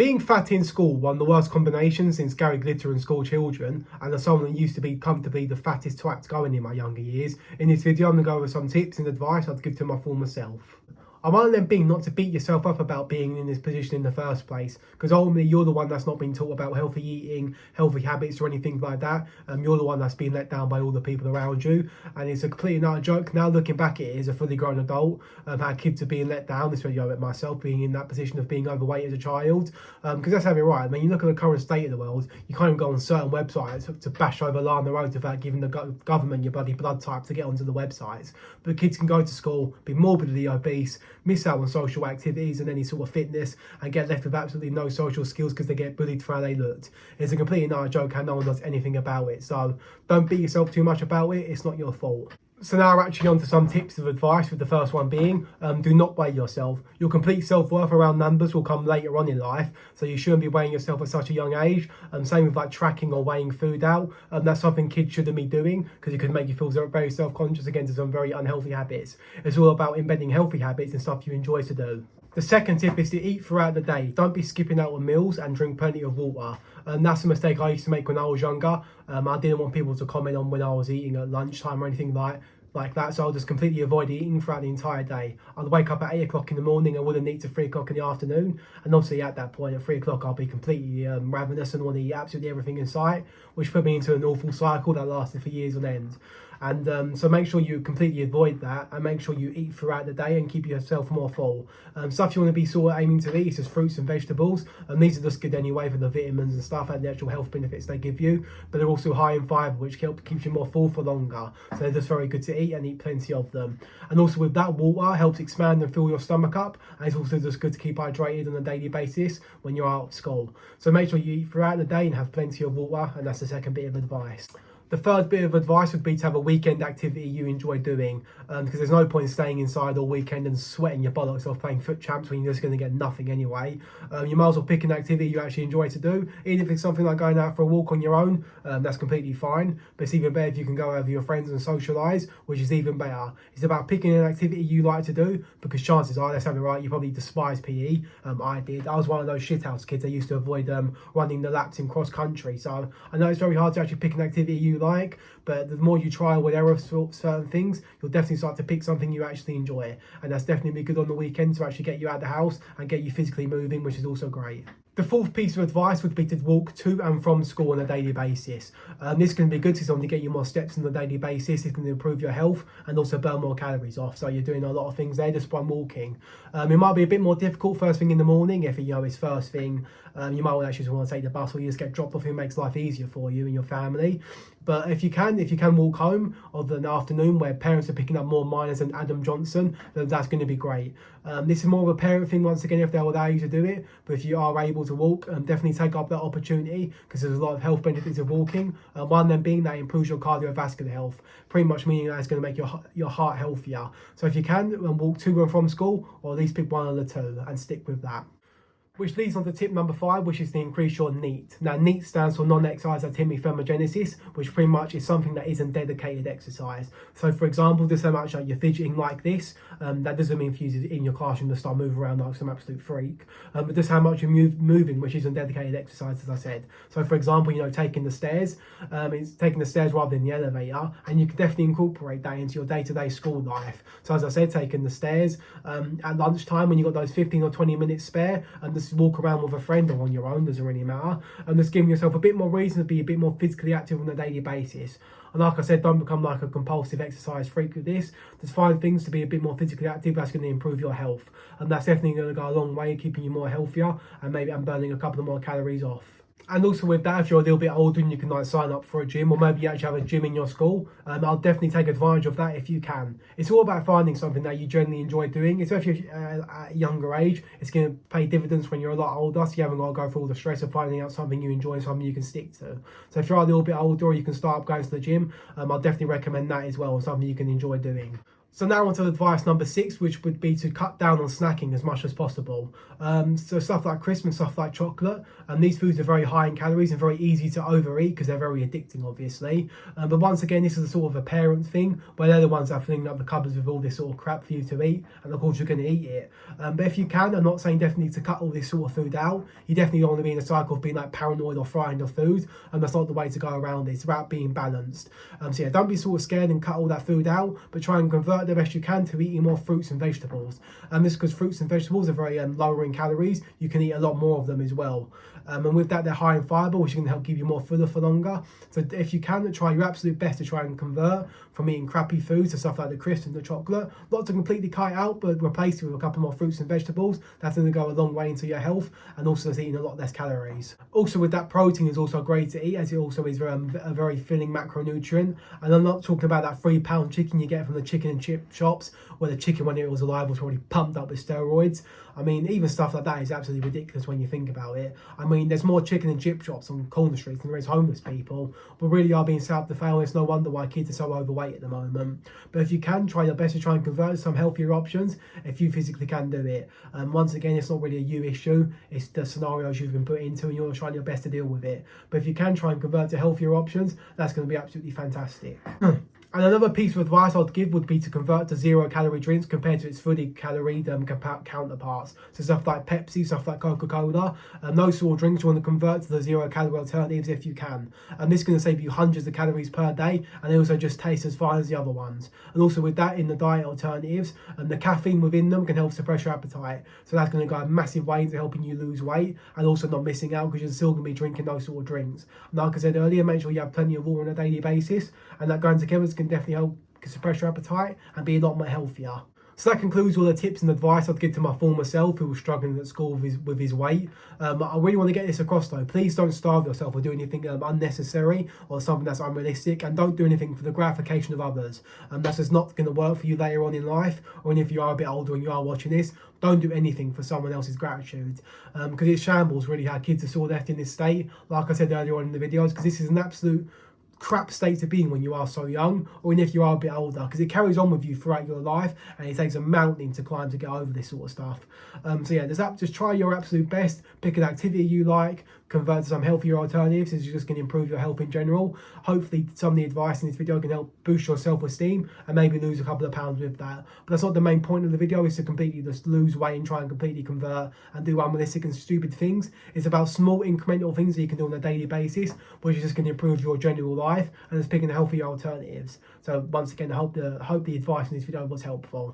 Being fat in school, one of the worst combinations since Gary Glitter and school children, and as someone that used to be comfortably the fattest twat going in my younger years, in this video I'm going to go over some tips and advice I'd give to my former self. I'm one of them being not to beat yourself up about being in this position in the first place, because ultimately you're the one that's not been taught about healthy eating, healthy habits or anything like that. You're the one that's been let down by all the people around you, and it's a completely not a joke. Now looking back at it as a fully grown adult, how kids are being let down, especially with myself being in that position of being overweight as a child, because let's have it right. I mean, you look at the current state of the world, you can't even go on certain websites to bash over line the roads without giving the government your bloody blood type to get onto the websites. But kids can go to school, be morbidly obese, miss out on social activities and any sort of fitness, and get left with absolutely no social skills because they get bullied for how they looked. It's a completely not a joke how no one does anything about it. So don't beat yourself too much about it. It's not your fault. So now we're actually on to some tips of advice, with the first one being, do not weigh yourself. Your complete self-worth around numbers will come later on in life, so you shouldn't be weighing yourself at such a young age. Same with like tracking or weighing food out. That's something kids shouldn't be doing, because it could make you feel very self-conscious against some very unhealthy habits. It's all about embedding healthy habits and stuff you enjoy to do. The second tip is to eat throughout the day. Don't be skipping out on meals, and drink plenty of water. That's a mistake I used to make when I was younger. I didn't want people to comment on when I was eating at lunchtime or anything like that, so I'll just completely avoid eating throughout the entire day. I'll wake up at 8 o'clock in the morning and wouldn't eat till 3 o'clock in the afternoon, and obviously at that point at 3 o'clock I'll be completely ravenous and want to eat absolutely everything in sight, which put me into an awful cycle that lasted for years on end. And so make sure you completely avoid that, and make sure you eat throughout the day and keep yourself more full. Stuff you want to be sort of aiming to eat is just fruits and vegetables, and these are just good anyway for the vitamins and stuff and the actual health benefits they give you, but they're also high in fibre, which keeps you more full for longer. So they're just very good to eat, and eat plenty of them. And also with that, water helps expand and fill your stomach up, and it's also just good to keep hydrated on a daily basis when you're out of school. So make sure you eat throughout the day and have plenty of water, and that's the second bit of advice. The third bit of advice would be to have a weekend activity you enjoy doing, because there's no point staying inside all weekend and sweating your bollocks off playing foot champs when you're just going to get nothing anyway. You might as well pick an activity you actually enjoy to do. Even if it's something like going out for a walk on your own, that's completely fine. But it's even better if you can go out with your friends and socialise, which is even better. It's about picking an activity you like to do, because chances are, let's have it right, you probably despise PE. I did. I was one of those shithouse kids that used to avoid running the laps in cross country. So I know it's very hard to actually pick an activity you like, but the more you trial with error of certain things, you'll definitely start to pick something you actually enjoy, and that's definitely good on the weekend to actually get you out of the house and get you physically moving, which is also great. The fourth piece of advice would be to walk to and from school on a daily basis. This can be good to get you more steps on a daily basis. It can improve your health and also burn more calories off. So you're doing a lot of things there just by walking. It might be a bit more difficult first thing in the morning if it's first thing. You might actually want to take the bus, or you just get dropped off. It makes life easier for you and your family. But if you can walk home of an afternoon where parents are picking up more minors than Adam Johnson, then that's going to be great. This is more of a parent thing once again if they'll allow you to do it. But if you are able to walk, definitely take up that opportunity, because there's a lot of health benefits of walking. One of them being that it improves your cardiovascular health, pretty much meaning that it's going to make your heart healthier. So if you can, walk to and from school, or at least pick one of the two and stick with that. Which leads on to tip number 5, which is to increase your NEAT. Now, NEAT stands for non-exercise activity thermogenesis, which pretty much is something that isn't dedicated exercise. So, for example, just how much you're fidgeting like this, that doesn't mean for you in your classroom to start moving around like some absolute freak. But just how much you're moving, which isn't dedicated exercise, as I said. So, for example, taking the stairs, it's taking the stairs rather than the elevator, and you can definitely incorporate that into your day-to-day school life. So, as I said, taking the stairs at lunchtime when you've got those 15 or 20 minutes spare, and just walk around with a friend or on your own, doesn't really matter, and just giving yourself a bit more reason to be a bit more physically active on a daily basis. And like I said, don't become like a compulsive exercise freak with this. Just find things to be a bit more physically active. That's going to improve your health, and that's definitely going to go a long way in keeping you more healthier, and maybe I'm burning a couple of more calories off. And also with that, if you're a little bit older and you can sign up for a gym, or maybe you actually have a gym in your school, I'll definitely take advantage of that if you can. It's all about finding something that you generally enjoy doing, especially at a younger age. It's going to pay dividends when you're a lot older, so you haven't got to go through all the stress of finding out something you enjoy and something you can stick to. So if you're a little bit older or you can start up going to the gym, I'll definitely recommend that as well, as something you can enjoy doing. So now on to advice number 6, which would be to cut down on snacking as much as possible. So stuff like crisps and stuff like chocolate, these foods are very high in calories and very easy to overeat because they're very addicting, obviously. But once again, this is a sort of a parent thing where they're the ones that are filling up the cupboards with all this sort of crap for you to eat, and of course you're going to eat it. But if you can, I'm not saying definitely to cut all this sort of food out. You definitely don't want to be in a cycle of being like paranoid or frying your food, and that's not the way to go around it. It's about being balanced. So yeah, don't be sort of scared and cut all that food out, but try and convert the best you can to eating more fruits and vegetables. And this because fruits and vegetables are very lower in calories. You can eat a lot more of them as well. And with that, they're high in fibre, which can help keep you more fuller for longer. So if you can, try your absolute best to try and convert from eating crappy foods to stuff like the crisps and the chocolate. Not to completely cut it out, but replace it with a couple more fruits and vegetables. That's going to go a long way into your health, and also it's eating a lot less calories. Also with that, protein is also great to eat, as it also is a very filling macronutrient. And I'm not talking about that £3 chicken you get from the chicken and chip shops, where the chicken when it was alive was already pumped up with steroids. I mean, even stuff like that is absolutely ridiculous when you think about it. I mean, there's more chicken and chip shops on corner streets than there is homeless people. We really are being set up to fail. It's no wonder why kids are so overweight at the moment. But if you can, try your best to try and convert to some healthier options if you physically can do it. Once again, it's not really a you issue. It's the scenarios you've been put into, and you're trying your best to deal with it. But if you can try and convert to healthier options, that's going to be absolutely fantastic. And another piece of advice I'd give would be to convert to 0-calorie drinks compared to its fully calorie counterparts. So stuff like Pepsi, stuff like Coca-Cola, those sort of drinks you want to convert to the 0-calorie alternatives if you can. And this is going to save you hundreds of calories per day, and they also just taste as fine as the other ones. And also with that, in the diet alternatives, the caffeine within them can help suppress your appetite. So that's going to go a massive way into helping you lose weight, and also not missing out because you're still going to be drinking those sort of drinks. And like I said earlier, make sure you have plenty of water on a daily basis, and that going together can definitely help suppress your appetite and be a lot more healthier. So that concludes all the tips and advice I'd give to my former self who was struggling at school with his weight. I really want to get this across though. Please don't starve yourself or do anything unnecessary or something that's unrealistic, and don't do anything for the gratification of others. That's just not going to work for you later on in life, or if you are a bit older and you are watching this, don't do anything for someone else's gratitude, because it shambles really how kids are sort of left in this state, like I said earlier on in the videos, because this is an absolute crap state to be in when you are so young, or even if you are a bit older, because it carries on with you throughout your life, and it takes a mountain to climb to get over this sort of stuff. So yeah, just try your absolute best, pick an activity you like, convert to some healthier alternatives, as you're just going to improve your health in general. Hopefully some of the advice in this video can help boost your self-esteem and maybe lose a couple of pounds with that. But that's not the main point of the video, is to completely just lose weight and try and completely convert and do unrealistic and stupid things. It's about small incremental things that you can do on a daily basis, which is just going to improve your general life, and just picking healthier alternatives. So once again, I hope the advice in this video was helpful.